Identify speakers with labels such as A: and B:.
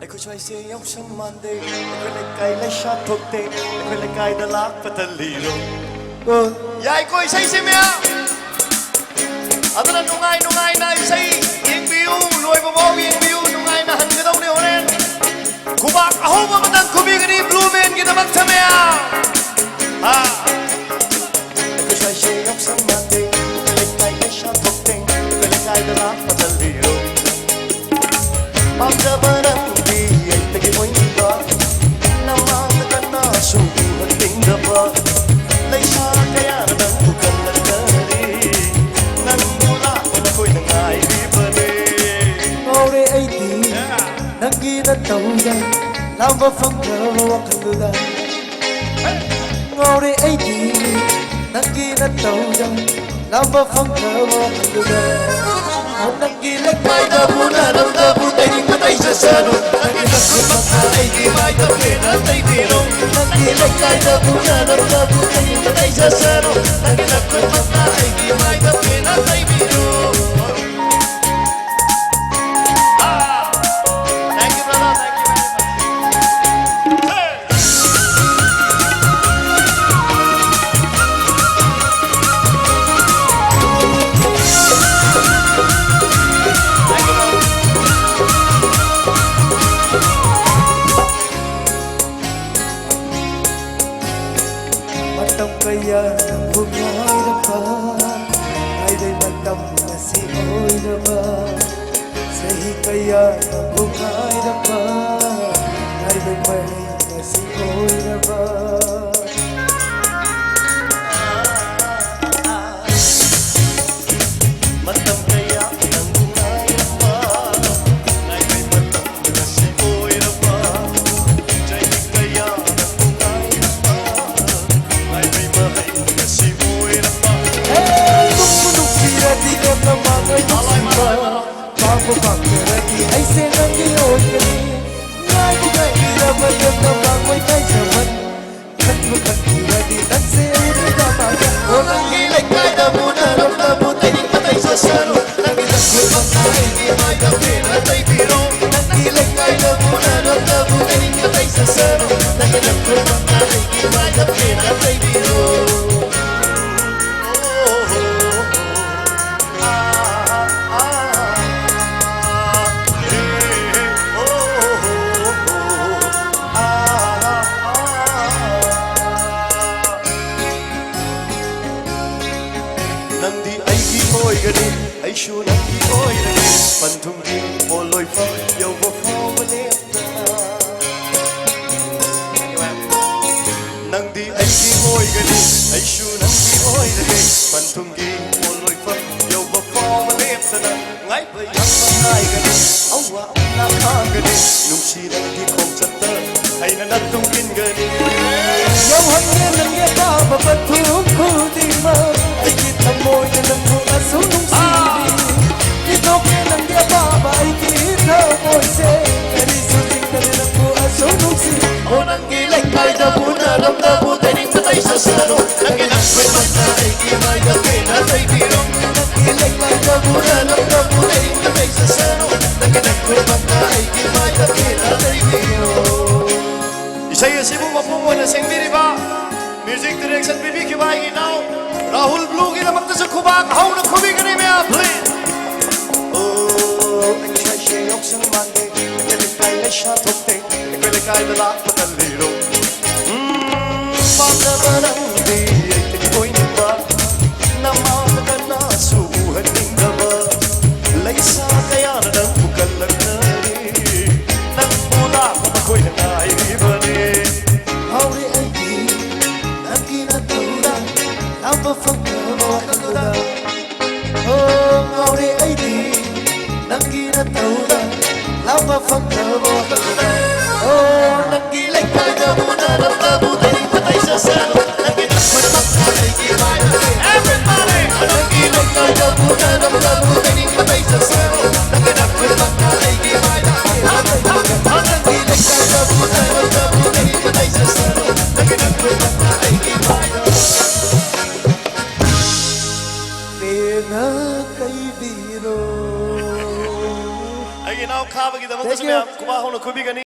A: ai ko choi se yong sam mande ai ko le kai le sha thok te ai ko le kai da lak patali ro yai ko sai se me adana nungai na sai yeng biu loi bo bo yeng biu nungai na han ga dau ne horen kubak aho ba matang kubi gani blue man gi da mak thame ha ai ko choi se yong sam mande ai ko le kai le sha thok te ai ko le kai da lak patali ro Pagkabarang di ay tagimoy ba Namang na subuhan ting dapa Lay siya kaya ng bukan nagkari Nang mula ko na ko'y nangay di ba ni
B: Ngore ay di Nang ginataw yan Lamba fang gawa kalula Ngore ay di Nang ginataw yan Lamba fang gawa kalula Nang gilag may dabo na ng dabo tayo patay sa sano Nang gilag ay di may tabi na tayo biro Nang gilag may dabo na ng dabo tayo patay sa sano Nang gilag ay di may tabi na tayo biro
A: Thank you brother, thank you very much
B: Matam kaya ng bungay na pa Ay day matam na si oy na ba Sahi kaya ng bungay na pa Ay day mali na si oy na ba
A: Matam kaya ng bungay na pa Ay may matam na si oy na pa Jai kaya ng bungay na pa Ay may mahay na si oy na pa
B: Hey, kung punong sira di ka na mga yusimba Bago bakira di ay senang iyon kani Ngay di ka iraman ng nabangoy kay saman Kat mo kakira di tan se uri ka maga O nang gilay kay na muna ram na butay di patay sa saro Nang ilang kulpang na hindi may kapin at ay biro Nang gilay kay na muna ram na butay di patay sa saro Nang ilang kulpang na hindi may kapin at ay biro
A: Nandi ay di oy gani ay shu nandi oy gani Pantum di oloy fa yaw ba fa maleta Nandi ay di oy gani ay shu nandi oy gani Pantum di oloy fa yaw ba fa maleta na Ngay ba yang ay gani awa na ka gani Nung si nandi kong chata ay nanatungin gani
B: Yaw hanggang nang yaba babatulong ko di ma Ay kita mo'y nalang asunong sili Ito kaya nang yaba ba ay kita mo'y se Karisusing na nilang ko asunong sili
A: O nang gilay kay dabo na ram na butay ning patay sa sano Nang ginagwit man na ay gimay na pinatay biro
B: Nang ilay may dabo na
A: Alam na butay ning patay sa sano Nang ginagwit man na ay gimay na pinatay biro Isaya Sibu mapungo na sing diri ba Music direction BB kibai now Rahul Blue gina magta sa kubak How na kubi ka ni mea please Oh, ang siya yok sang mande Nagkalikay na siya tokte Nagkalikay na lak pataliro Pagkabarang di ay tagikoy na ba Namang ka na subuhan ng gaba Laysa kaya na ng bukal lang na rin Nang mula ko ako'y nangaibani
B: Hauri ay di Nang ginatulang Ang pafagkawa kalula Oh, hauri ay di Nang ginatulang Ang pafagkawa kalula Oh, nang gilay kay na muna Nang nabutay di patay sa sano Nang ginagwit ay gimay na
A: Everybody!
B: Nang gilay kay na muna Nang nabutay di patay sa sano Nang ginagwit ay gimay na Nang gilay kay na muna Nang nabutay di patay sa sano Nang ginagwit ay gimay na Pena kay biro
A: Ay ginaw ka ba kita Thank you. Kuba hong na kubi gani.